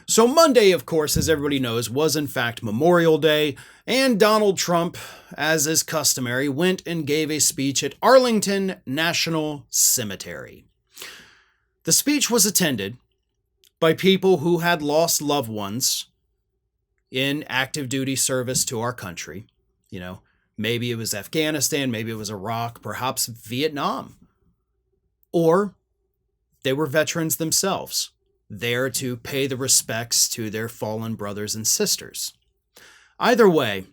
So Monday, of course, as everybody knows, was in fact Memorial Day, and Donald Trump, as is customary, went and gave a speech at Arlington National Cemetery. The speech was attended by people who had lost loved ones in active duty service to our country. You know, maybe it was Afghanistan, maybe it was Iraq, perhaps Vietnam. Or they were veterans themselves, there to pay the respects to their fallen brothers and sisters. Either way,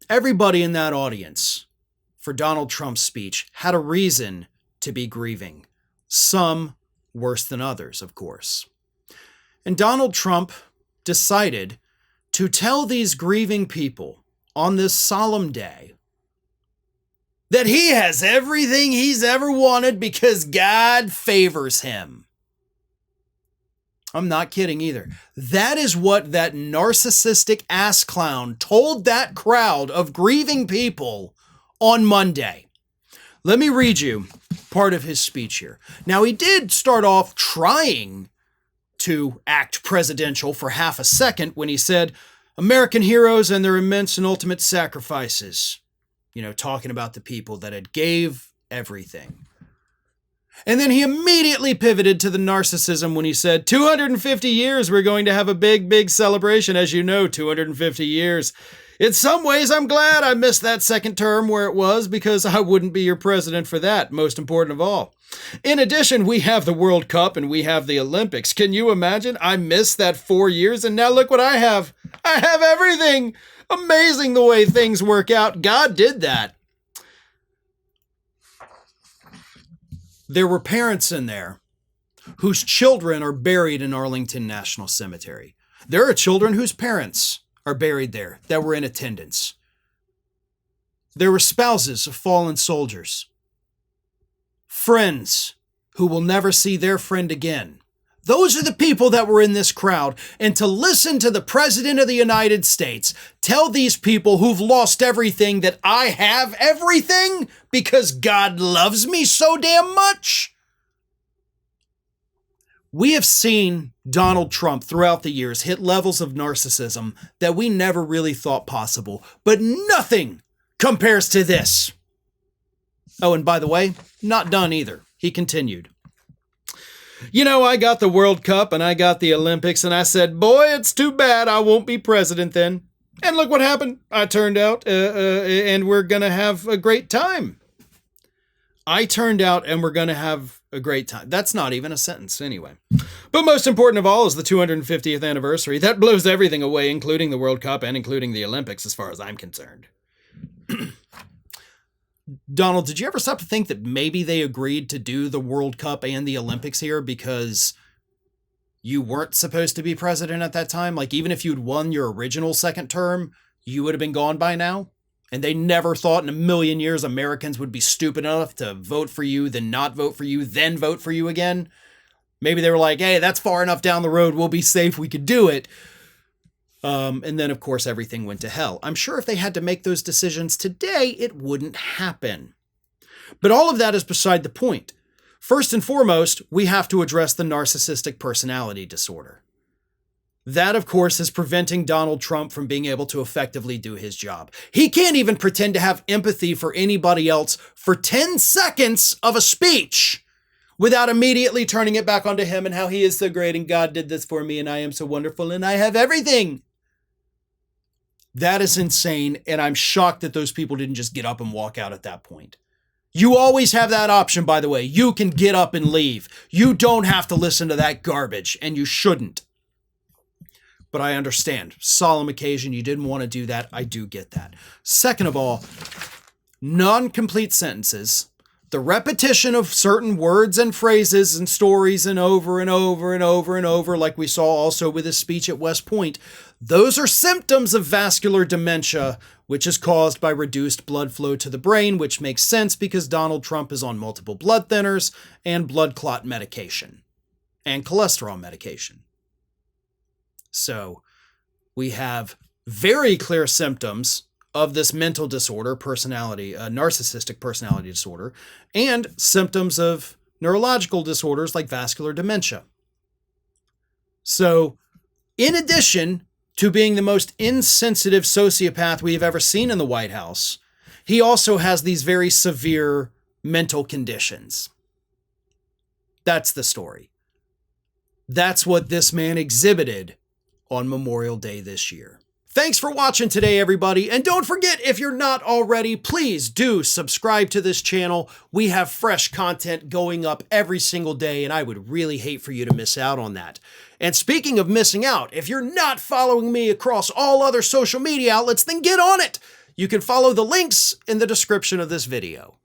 everybody in that audience for Donald Trump's speech had a reason to be grieving. Some worse than others, of course. And Donald Trump decided to tell these grieving people on this solemn day that he has everything he's ever wanted because God favors him. I'm not kidding either. That is what that narcissistic ass clown told that crowd of grieving people on Monday. Let me read you part of his speech here. Now, he did start off trying to act presidential for half a second when he said, American heroes and their immense and ultimate sacrifices. You know, talking about the people that had gave everything. And then he immediately pivoted to the narcissism when he said, 250 years, we're going to have a big, big celebration. As you know, 250 years. In some ways, I'm glad I missed that second term where it was because I wouldn't be your president for that, most important of all. In addition, we have the World Cup and we have the Olympics. Can you imagine? I missed that 4 years and now look what I have. I have everything. Amazing the way things work out. God did that. There were parents in there whose children are buried in Arlington National Cemetery. There are children whose parents are buried there that were in attendance. There were spouses of fallen soldiers, friends who will never see their friend again. Those are the people that were in this crowd. And to listen to the President of the United States tell these people who've lost everything that I have everything because God loves me so damn much. We have seen Donald Trump throughout the years hit levels of narcissism that we never really thought possible, but nothing compares to this. Oh, and by the way, not done either. He continued. You know, I got the World Cup and I got the Olympics and I said, boy, it's too bad I won't be president then. And look what happened. I turned out and we're going to have a great time. I turned out and we're going to have a great time. That's not even a sentence anyway. But most important of all is the 250th anniversary. That blows everything away, including the World Cup and including the Olympics as far as I'm concerned. Donald, did you ever stop to think that maybe they agreed to do the World Cup and the Olympics here because you weren't supposed to be president at that time? Like, even if you'd won your original second term, you would have been gone by now? And they never thought in a million years Americans would be stupid enough to vote for you, then not vote for you, then vote for you again? Maybe they were like, hey, that's far enough down the road. We'll be safe. We could do it. And then, of course, everything went to hell. I'm sure if they had to make those decisions today, it wouldn't happen. But all of that is beside the point. First and foremost, we have to address the narcissistic personality disorder. That, of course, is preventing Donald Trump from being able to effectively do his job. He can't even pretend to have empathy for anybody else for 10 seconds of a speech without immediately turning it back onto him and how he is so great and God did this for me and I am so wonderful and I have everything. That is insane, and I'm shocked that those people didn't just get up and walk out at that point. You always have that option, by the way. You can get up and leave. You don't have to listen to that garbage, and you shouldn't. But I understand. Solemn occasion, you didn't want to do that. I do get that. Second of all, non-complete sentences, the repetition of certain words and phrases and stories and over and over and over and over, like we saw also with his speech at West Point, those are symptoms of vascular dementia, which is caused by reduced blood flow to the brain, which makes sense because Donald Trump is on multiple blood thinners and blood clot medication and cholesterol medication. So we have very clear symptoms of this mental disorder, narcissistic personality disorder, and symptoms of neurological disorders like vascular dementia. So In addition to being the most insensitive sociopath we have ever seen in the White House, he also has these very severe mental conditions. That's the story. That's what this man exhibited on Memorial Day this year. Thanks for watching today, everybody. And don't forget, if you're not already, please do subscribe to this channel. We have fresh content going up every single day, and I would really hate for you to miss out on that. And speaking of missing out, if you're not following me across all other social media outlets, then get on it. You can follow the links in the description of this video.